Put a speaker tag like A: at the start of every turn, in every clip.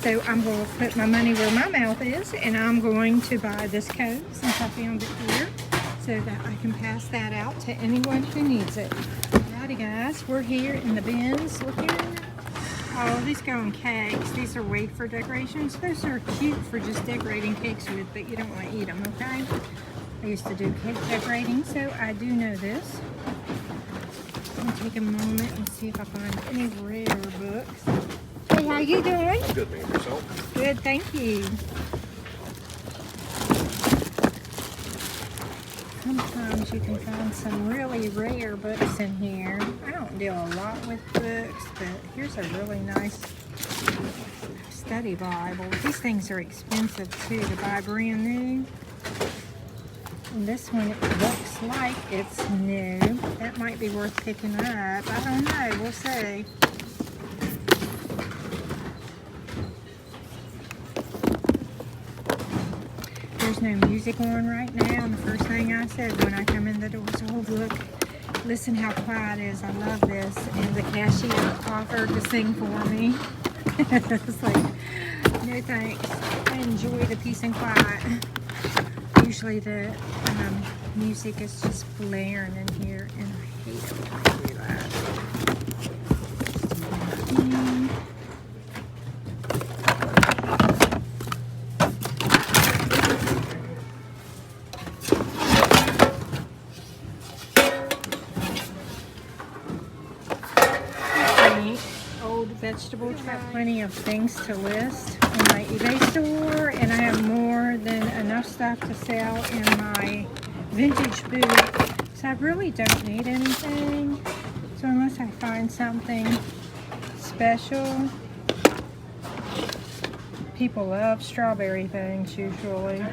A: So I'm going to put my money where my mouth is, and I'm going to buy this coat since I found it here, so that I can pass that out to anyone who needs it. Alrighty guys, we're here in the bins looking. Oh, these go on cakes. These are wafer decorations. Those are cute for just decorating cakes with, but you don't want to eat them, okay? I used to do cake decorating, so I do know this. I'm gonna take a moment and see if I find any rare books. Hey, how you doing?
B: Good, man. Yourself?
A: Good, thank you. Sometimes you can find some really rare books in here. I don't deal a lot with books, but here's a really nice study Bible. These things are expensive too to buy brand new. And this one, it looks like it's new. That might be worth picking up. I don't know, we'll see. There's no music on right now, and the first thing I said when I come in the door is, oh look, listen how quiet it is, I love this. And the cashier offered to sing for me. It's like, no thanks, I enjoy the peace and quiet. Usually the music is just blaring in here, and I hate it when I do that. Vegetable truck. Plenty of things to list on my eBay store, and I have more than enough stuff to sell in my vintage booth, so I really don't need anything. So unless I find something special, people love strawberry things usually.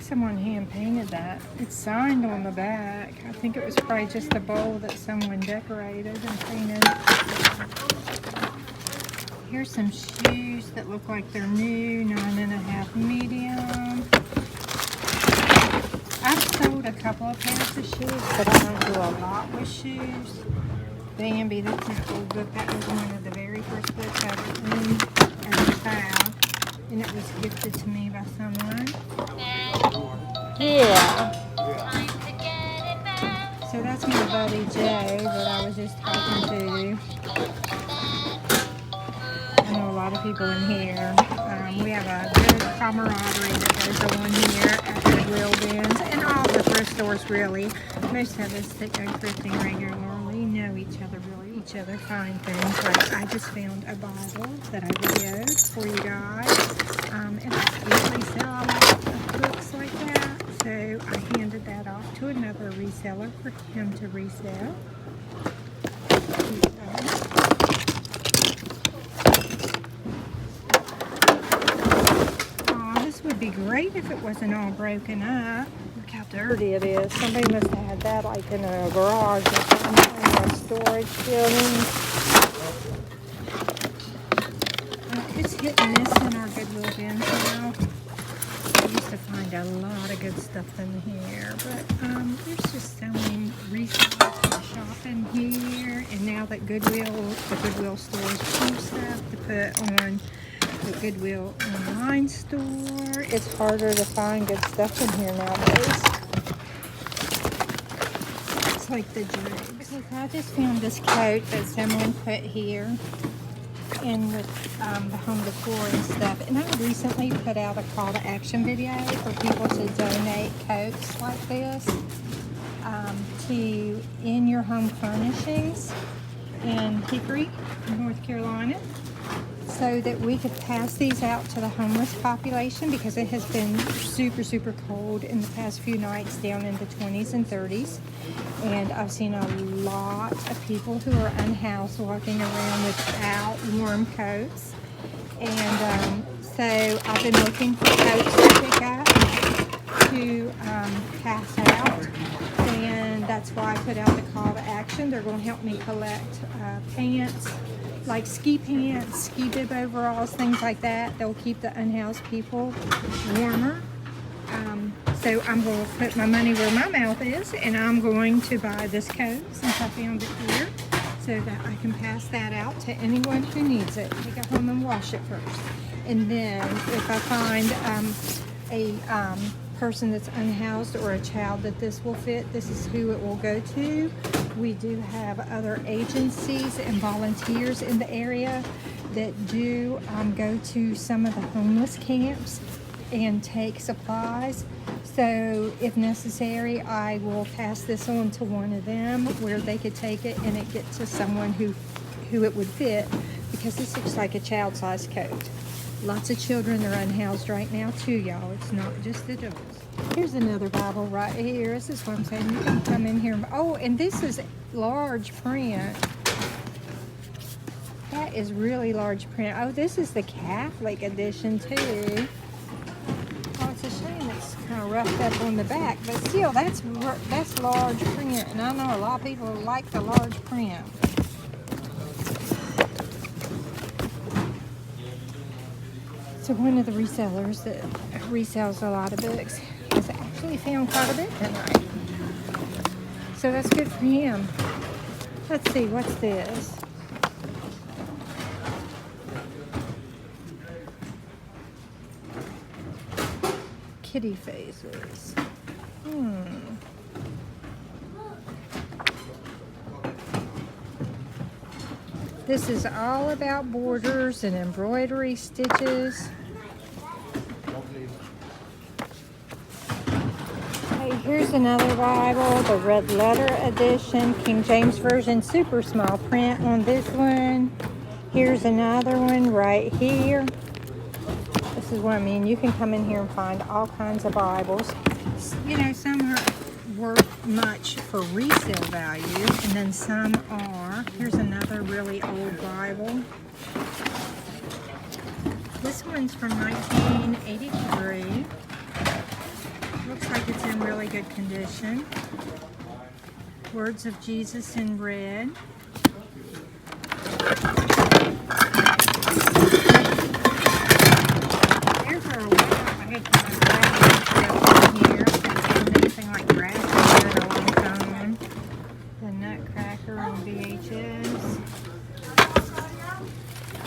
A: Someone hand painted that. It's signed on the back. I think it was probably just a bowl that someone decorated and painted. Here's some shoes that look like they're new, 9.5 medium. I've sold a couple of pairs of shoes, but I don't do a lot with shoes. Bambi, that's an old book. That was one of the very first books I ever owned as a child, and it was gifted to me by someone.
C: Yeah.
A: So that's my buddy Jay that I was just talking to. I know a lot of people in here. We have a good camaraderie that goes on here at Goodwill BINS and all the thrift stores really. Most of us that go thrifting regularly know each other really. Each other find things. Like I just found a Bible that I videoed for you guys. And I usually sell a lot of books like that. So I handed that off to another reseller for him to resell. Oh, this would be great if it wasn't all broken up. Look how dirty it is. Somebody must have had that like in a garage or something, or a storage building. It's hit and miss in our Goodwill BINS now. I used to find a lot of good stuff in here, but there's just so many resellers to shop in here. And now that the Goodwill stores pull stuff to put on the Goodwill online store, it's harder to find good stuff in here nowadays. It's like the dregs. I just found this coat that someone put here in with the home decor and stuff, and I recently put out a call to action video for people to donate coats like this to In Your Home Furnishings in Hickory, North Carolina, so that we could pass these out to the homeless population, because it has been super cold in the past few nights, down in the 20s and 30s. And I've seen a lot of people who are unhoused walking around without warm coats. And so I've been looking for coats to pick up to pass out. And that's why I put out the call to action. They're going to help me collect pants, like ski pants, ski bib overalls, things like that. They'll keep the unhoused people warmer. So I'm going to put my money where my mouth is, and I'm going to buy this coat since I found it here, so that I can pass that out to anyone who needs it. Take it home and wash it first. And then if I find a person that's unhoused or a child that this will fit, this is who it will go to. We do have other agencies and volunteers in the area that do go to some of the homeless camps and take supplies. So if necessary, I will pass this on to one of them where they could take it and it get to someone who it would fit, because this looks like a child-sized coat. Lots of children are unhoused right now too, y'all. It's not just adults. Here's another Bible right here. This is what I'm saying. You can come in here. Oh, and this is large print. That is really large print. Oh, this is the Catholic edition too. Oh, it's a shame it's kind of roughed up on the back, but still, that's large print. And I know a lot of people like the large print. So one of the resellers that resells a lot of books has actually found quite a bit tonight. So that's good for him. Let's see, what's this? Kitty faces. This is all about borders and embroidery stitches. Hey, here's another Bible, the Red Letter Edition, King James Version, super small print on this one. Here's another one right here. This is what I mean. You can come in here and find all kinds of Bibles. You know, some are worth much for resale value, and then some are. Here's another really old Bible. This one's from 1983. Looks like it's in really good condition. Words of Jesus in red. There for a while, I had kind of here. Anything like grass in a long time. The Nutcracker on VHS.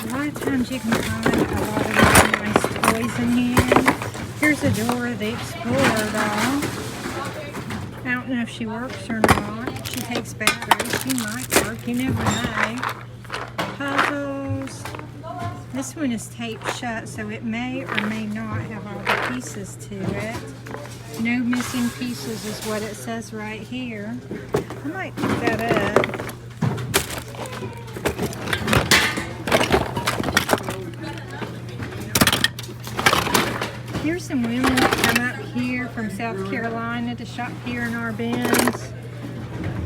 A: A lot of times you can find a lot of really nice toys in here. Here's a Dora the Explorer doll. I don't know if she works or not. She takes batteries. She might work. You never know. Puzzles. This one is taped shut, so it may or may not have all the pieces to it. No missing pieces is what it says right here. I might pick that up. Here's some women that come up here from South Carolina to shop here in our BINS.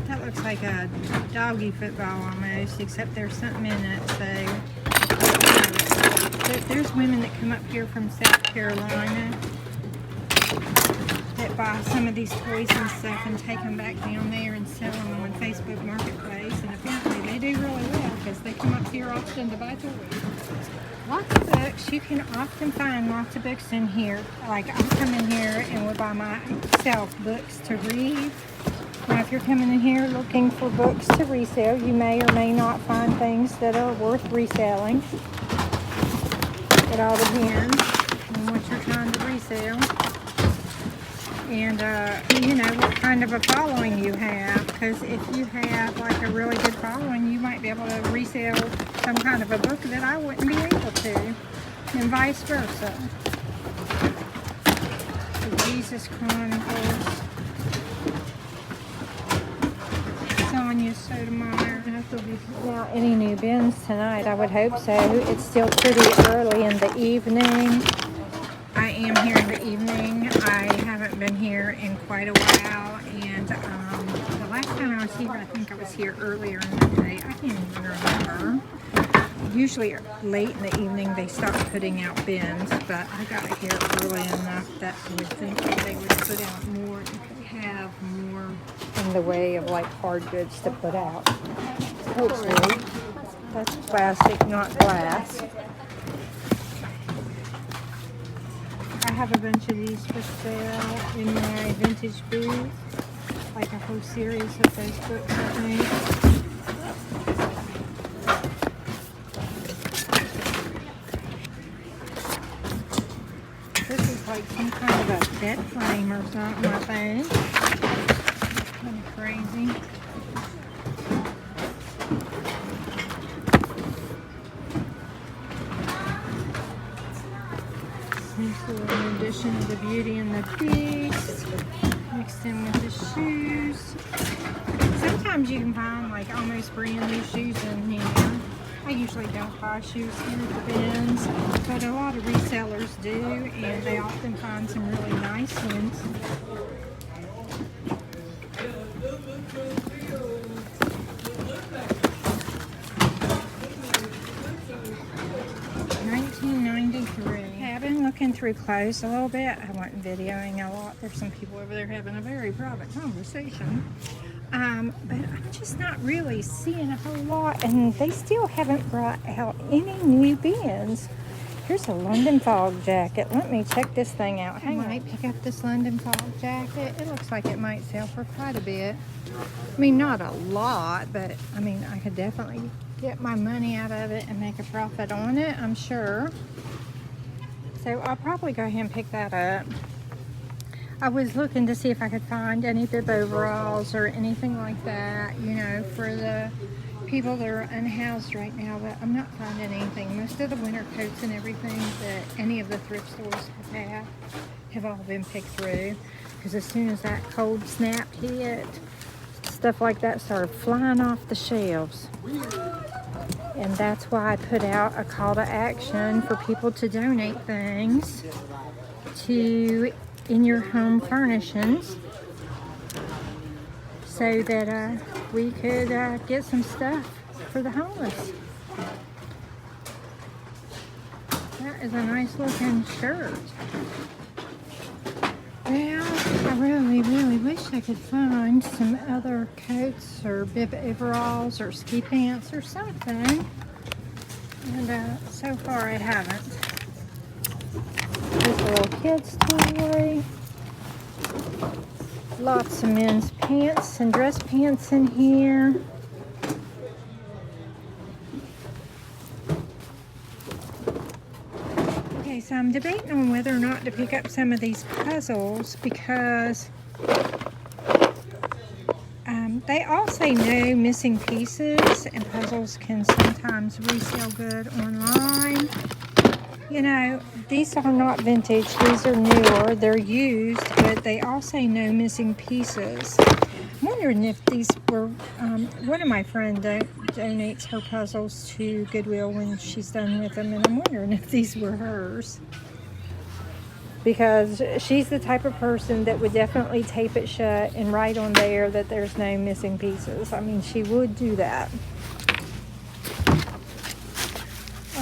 A: That looks like a doggy football almost, except there's something in it, so. There's women that come up here from South Carolina that buy some of these toys and stuff and take them back down there and sell them on Facebook Marketplace, and apparently they do really well because they come up here often to buy toys. Lots of books. You can often find lots of books in here. Like I'll come in here and will buy myself books to read. Now if you're coming in here looking for books to resell, you may or may not find things that are worth reselling. It all depends on what you're trying to resell. And, you know, what kind of a following you have. Because if you have, like, a really good following, you might be able to resell some kind of a book that I wouldn't be able to. And vice versa. The Jesus Chronicles. Sonia Sotomayor. Now, any new bins tonight? I would hope so. It's still pretty early in the evening. I am here in the evening. I haven't been here in quite a while, and the last time I was here, I think I was here earlier in the day. I can't even remember. Usually late in the evening they start putting out bins, but I got here early enough that I would think that they would put out more. You could have more in the way of like hard goods to put out. Hopefully. That's plastic, not glass. I have a bunch of these for sale in my vintage booth. Like a whole series of those books, I think. like some kind of a bed frame or something, I think. Kind of crazy. In addition to the Beauty and the Beast, mixed in with the shoes. Sometimes you can find like almost brand new shoes in here. I usually don't buy shoes here at the BINS, but a lot of resellers do, and they often find some really nice ones. I've been looking through clothes a little bit. I wasn't videoing a lot. There's some people over there having a very private conversation. But I'm just not really seeing a whole lot, and they still haven't brought out any new BINS. Here's a London fog jacket. Let me check this thing out. I might pick up this London fog jacket. It looks like it might sell for quite a bit. I mean, not a lot, but I mean, I could definitely get my money out of it and make a profit on it, I'm sure. So I'll probably go ahead and pick that up. I was looking to see if I could find any bib overalls or anything like that, you know, for the people that are unhoused right now, but I'm not finding anything. Most of the winter coats and everything that any of the thrift stores have all been picked through, because as soon as that cold snap hit, stuff like that started flying off the shelves. And that's why I put out a call to action for people to donate things to In Your Home Furnishings, so that we could get some stuff for the homeless. That is a nice looking shirt. Well, I really wish I could find some other coats or bib overalls or ski pants or something. And so far I haven't. There's a little kid's toy. Lots of men's pants and dress pants in here. Okay, so I'm debating on whether or not to pick up some of these puzzles, because they all say no missing pieces, and puzzles can sometimes resell good online. You know, these are not vintage, these are newer, they're used, but they all say no missing pieces. I'm wondering if these were, one of my friends donates her puzzles to Goodwill when she's done with them, and I'm wondering if these were hers. Because she's the type of person that would definitely tape it shut and write on there that there's no missing pieces. I mean, she would do that.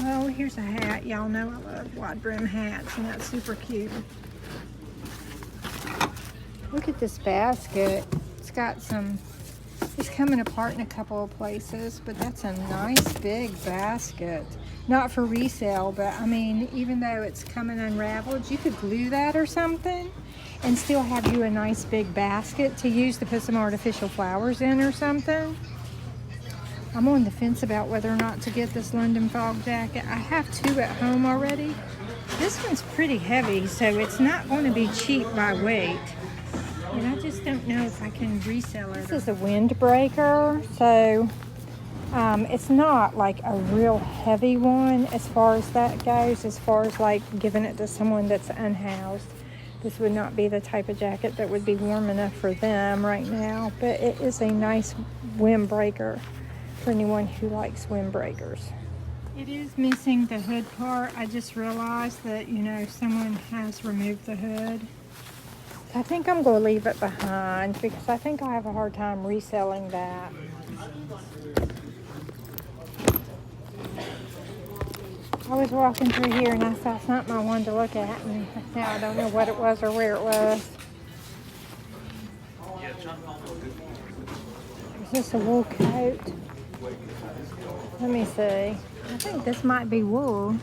A: Oh, here's a hat. Y'all know I love wide brim hats, and that's super cute. Look at this basket. It's got some, it's coming apart in a couple of places, but that's a nice big basket. Not for resale, but I mean, even though it's coming unraveled, you could glue that or something and still have you a nice big basket to use to put some artificial flowers in or something. I'm on the fence about whether or not to get this London fog jacket. I have two at home already. This one's pretty heavy, so it's not going to be cheap by weight. And I just don't know if I can resell it. This is a windbreaker, so it's not like a real heavy one as far as that goes, as far as like giving it to someone that's unhoused. This would not be the type of jacket that would be warm enough for them right now, but it is a nice windbreaker for anyone who likes windbreakers. It is missing the hood part. I just realized that, you know, someone has removed the hood. I think I'm going to leave it behind because I think I have a hard time reselling that. I was walking through here and I saw something I wanted to look at, and now I don't know what it was or where it was. Is this a wool coat? Let me see. I think this might be wool.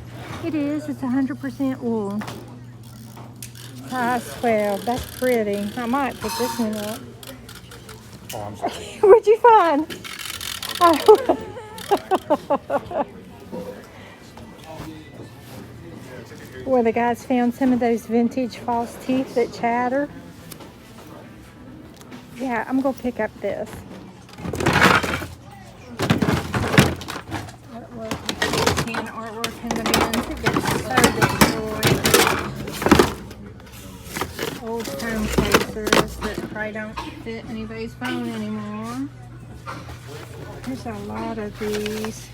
A: It is. It's 100% wool. Size 12. That's pretty. I might put this one up.
B: Oh, I'm sorry.
A: What'd you find? Oh. Boy, the guys found some of those vintage false teeth that chatter. Yeah, I'm gonna pick up this. Artwork, tan artwork in the bins. It gets so destroyed. Old phone cases that probably don't fit anybody's phone anymore. There's a lot of these.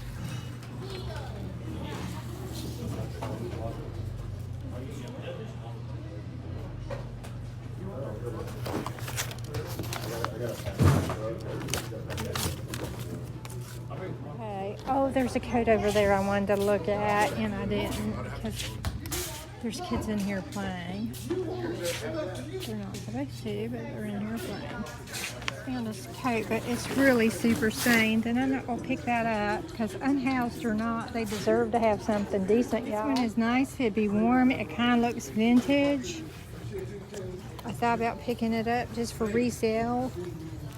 A: Okay. Oh, there's a coat over there I wanted to look at, and I didn't because there's kids in here playing. They're not supposed to, but they're in here playing. Found this coat, but it's really super stained, and I'm not gonna pick that up because unhoused or not, they deserve to have something decent, y'all. This one is nice. It'd be warm. It kind of looks vintage. I thought about picking it up just for resale.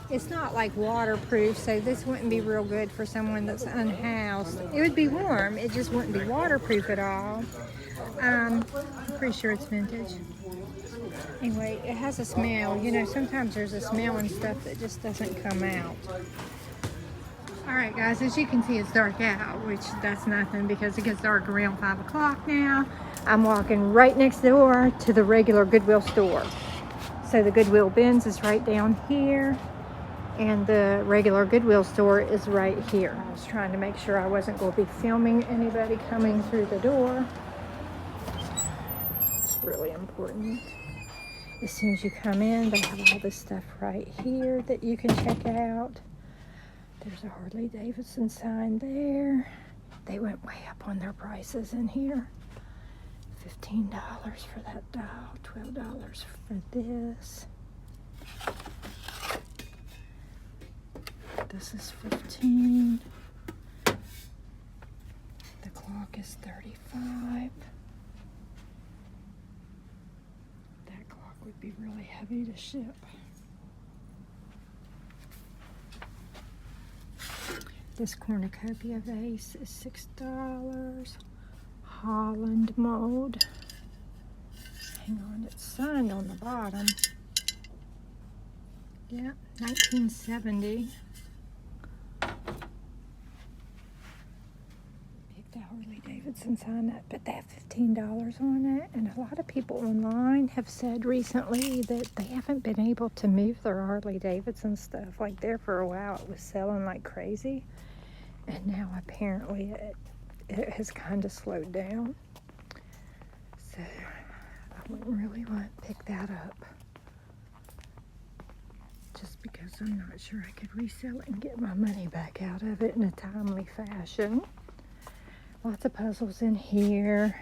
A: It's not like waterproof, so this wouldn't be real good for someone that's unhoused. It would be warm. It just wouldn't be waterproof at all. I'm pretty sure it's vintage. Anyway, it has a smell. You know, sometimes there's a smell and stuff that just doesn't come out. Alright guys, as you can see, it's dark out, which that's nothing because it gets dark around 5 o'clock now. I'm walking right next door to the regular Goodwill store. So the Goodwill BINS is right down here, and the regular Goodwill store is right here. I was trying to make sure I wasn't going to be filming anybody coming through the door. It's really important. As soon as you come in, they have all this stuff right here that you can check out. There's a Harley Davidson sign there. They went way up on their prices in here. $15 for that doll, $12 for this. This is $15. The clock is $35. That clock would be really heavy to ship. This cornucopia vase is $6. Holland mold. Hang on, it's signed on the bottom. Yeah, 1970. Pick the Harley Davidson sign up, but they have $15 on it. And a lot of people online have said recently that they haven't been able to move their Harley Davidson stuff. Like there for a while, it was selling like crazy. And now apparently it has kind of slowed down. So I wouldn't really want to pick that up. Just because I'm not sure I could resell it and get my money back out of it in a timely fashion. Lots of puzzles in here.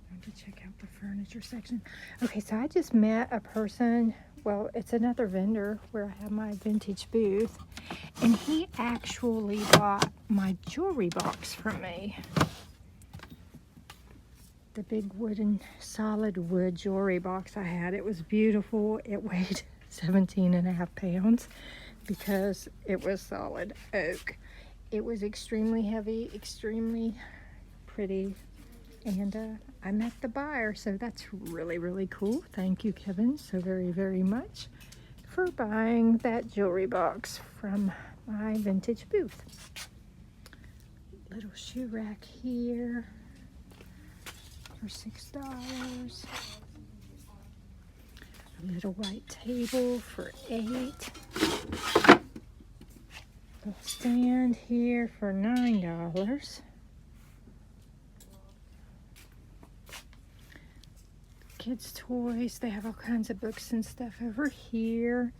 A: Time to check out the furniture section. Okay, so I just met a person. Well, it's another vendor where I have my vintage booth, and he actually bought my jewelry box from me. The big wooden, solid wood jewelry box I had. It was beautiful. It weighed 17.5 pounds because it was solid oak. It was extremely heavy, extremely pretty, and I met the buyer, so that's really, really cool. Thank you, Kevin, so very, very much for buying that jewelry box from my vintage booth. Little shoe rack here for $6. A little white table for $8. A stand here for $9. Kids' toys. They have all kinds of books and stuff over here.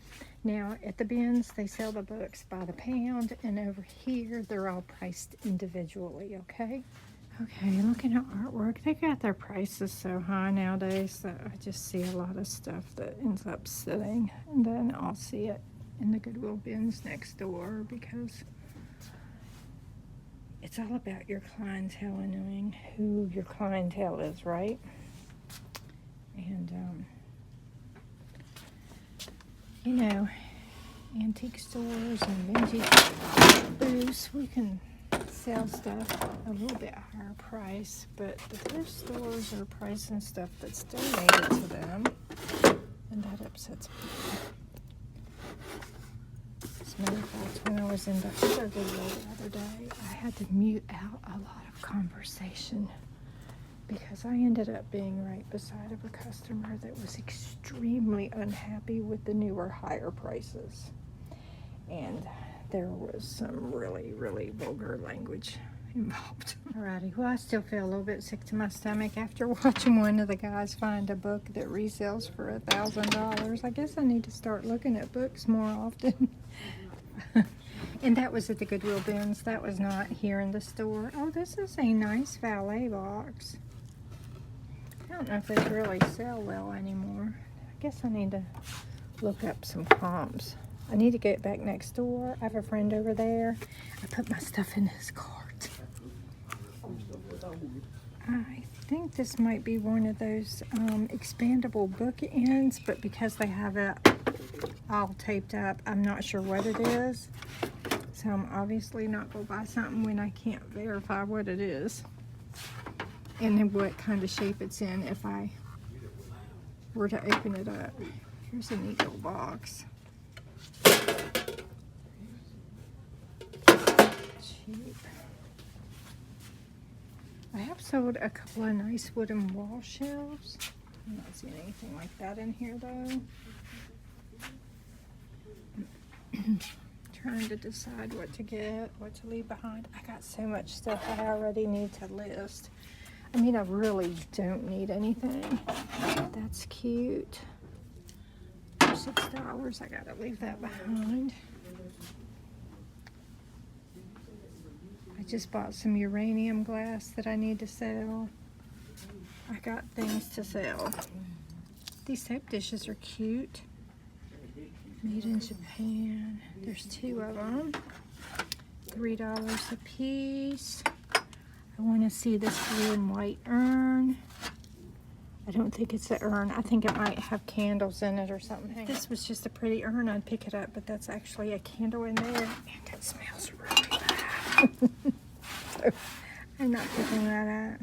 A: Now, at the BINS, they sell the books by the pound, and over here, they're all priced individually, okay? Okay, looking at artwork, they got their prices so high nowadays that I just see a lot of stuff that ends up sitting, and then I'll see it in the Goodwill BINS next door because it's all about your clientele and knowing who your clientele is, right? And, you know, antique stores and vintage booths, we can sell stuff a little bit higher price, but the thrift stores are pricing stuff that's donated to them, and that upsets me. As a matter of fact, when I was in the other video the other day, I had to mute out a lot of conversation because I ended up being right beside of a customer that was extremely unhappy with the newer higher prices. And there was some really, really vulgar language involved. Alrighty, well, I still feel a little bit sick to my stomach after watching one of the guys find a book that resells for $1,000. I guess I need to start looking at books more often. And that was at the Goodwill BINS. That was not here in the store. Oh, this is a nice valet box. I don't know if they really sell well anymore. I guess I need to look up some comps. I need to get back next door. I have a friend over there. I put my stuff in his cart. I think this might be one of those expandable bookends, but because they have it all taped up, I'm not sure what it is. So I'm obviously not going to buy something when I can't verify what it is and then what kind of shape it's in if I were to open it up. Here's a neat little box. Cheap. I have sold a couple of nice wooden wall shelves. I'm not seeing anything like that in here though. Trying to decide what to get, what to leave behind. I got so much stuff I already need to list. I mean, I really don't need anything. That's cute. $6. I gotta leave that behind. I just bought some uranium glass that I need to sell. I got things to sell. These soap dishes are cute. Made in Japan. There's 2 of them. $3 a piece. I want to see this blue and white urn. I don't think it's an urn. I think it might have candles in it or something. If this was just a pretty urn, I'd pick it up, but that's actually a candle in there, and it smells really bad. So I'm not picking that up.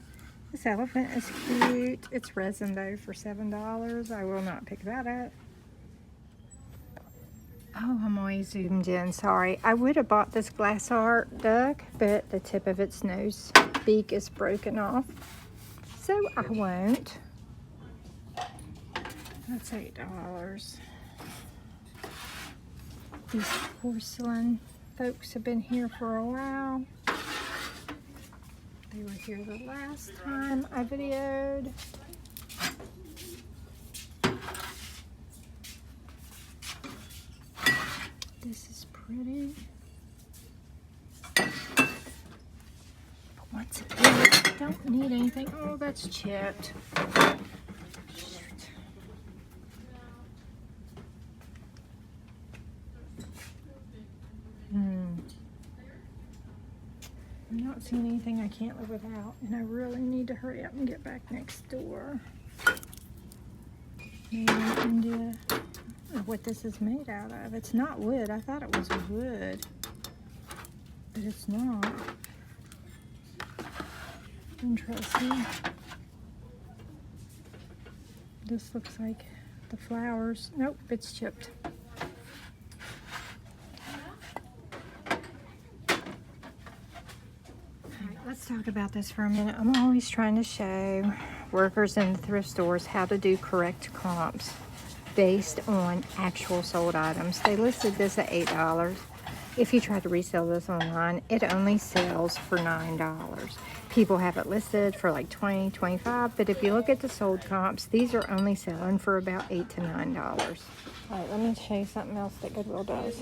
A: This elephant is cute. It's resin though for $7. I will not pick that up. Oh, I'm always zoomed in, sorry. I would have bought this glass art duck, but the tip of its nose beak is broken off. So I won't. That's $8. These porcelain folks have been here for a while. They were here the last time I videoed. This is pretty. But once again, I don't need anything. Oh, that's chipped. Shoot. I'm not seeing anything I can't live without, and I really need to hurry up and get back next door. And what this is made out of. It's not wood. I thought it was wood, but it's not. Interesting. This looks like the flowers. Nope, it's chipped. Alright, let's talk about this for a minute. I'm always trying to show workers in the thrift stores how to do correct comps based on actual sold items. They listed this at $8. If you try to resell this online, it only sells for $9. People have it listed for like $20, $25, but if you look at the sold comps, these are only selling for about $8 to $9. All right, let me show you something else that Goodwill does.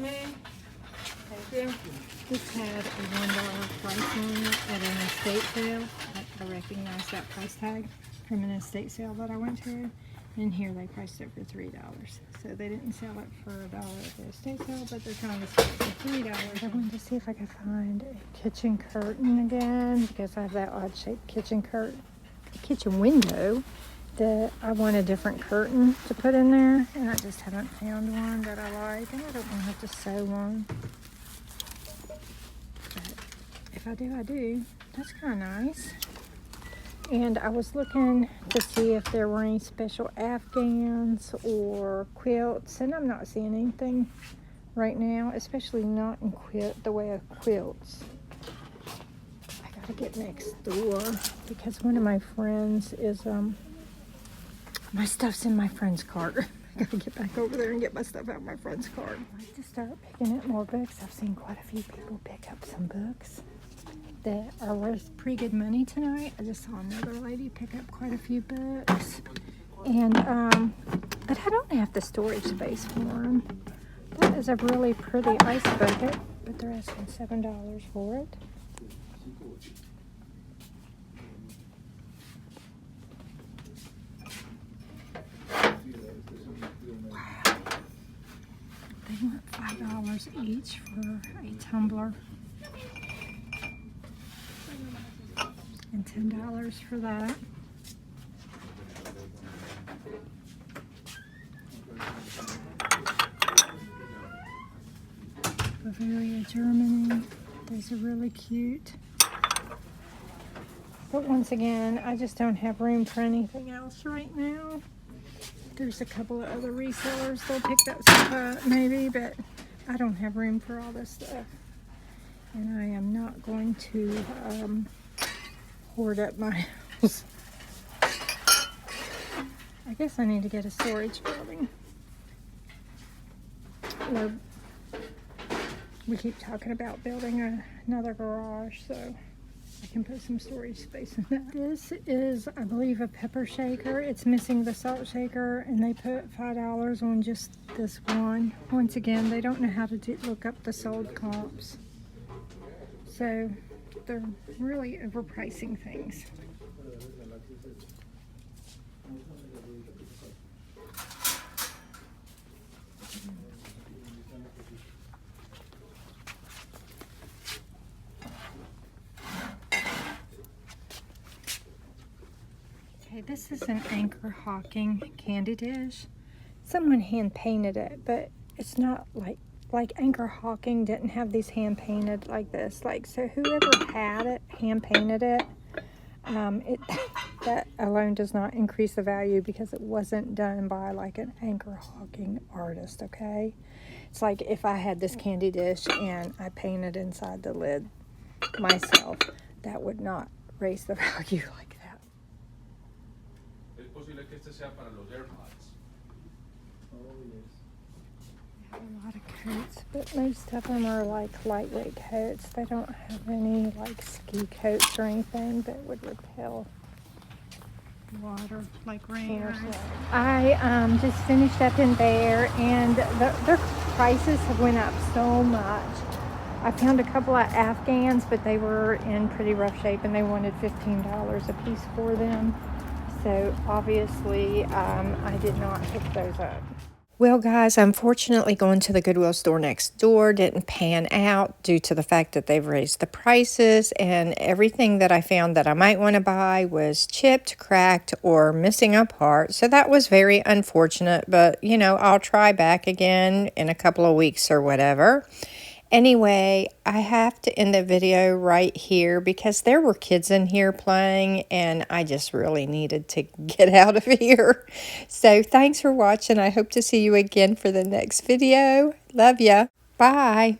A: This had a $1 price on it at an estate sale. I recognize that price tag from an estate sale that I went to. And here they priced it for $3. So they didn't sell it for $1 at the estate sale, but they're trying to sell it for $3. I wanted to see if I could find a kitchen curtain again, because I have that odd shaped kitchen window that I want a different curtain to put in there, and I just haven't found one that I like, and I don't want to have to sew one. But if I do, I do. That's kind of nice. And I was looking to see if there were any special Afghans or quilts, and I'm not seeing anything right now, especially not in the way of quilts. I gotta get next door because one of my friends is, my stuff's in my friend's cart. I gotta get back over there and get my stuff out of my friend's cart. I'd like to start picking up more books. I've seen quite a few people pick up some books that are worth pretty good money tonight. I just saw another lady pick up quite a few books. And, but I don't have the storage space for them. That is a really pretty ice bucket, but they're asking $7 for it. Wow. They want $5 each for a tumbler. And $10 for that. Bavaria, Germany. These are really cute. But once again, I just don't have room for anything else right now. There's a couple of other resellers. They'll pick that stuff up maybe, but I don't have room for all this stuff. And I am not going to hoard up my house. I guess I need to get a storage building. Or we keep talking about building another garage, so I can put some storage space in that. This is, I believe, a pepper shaker. It's missing the salt shaker, and they put $5 on just this one. Once again, they don't know how to look up the sold comps. So they're really overpricing things. Okay, this is an Anchor Hawking candy dish. Someone hand painted it, but it's not like Anchor Hawking didn't have these hand painted like this. So whoever had it, hand painted it, that alone does not increase the value because it wasn't done by like an Anchor Hawking artist, okay? It's like if I had this candy dish and I painted inside the lid myself, that would not raise the value like that. I have a lot of coats, but most of them are like lightweight coats. They don't have any like ski coats or anything that would repel water like rain. I just finished up in there, and their prices have went up so much. I found a couple of Afghans, but they were in pretty rough shape, and they wanted $15 a piece for them. So obviously, I did not pick those up. Well, guys, unfortunately, going to the Goodwill store next door didn't pan out due to the fact that they've raised the prices, and everything that I found that I might want to buy was chipped, cracked, or missing a part. So that was very unfortunate, but, you know, I'll try back again in a couple of weeks or whatever. Anyway, I have to end the video right here because there were kids in here playing and I just really needed to get out of here. So thanks for watching. I hope to see you again for the next video. Love ya. Bye.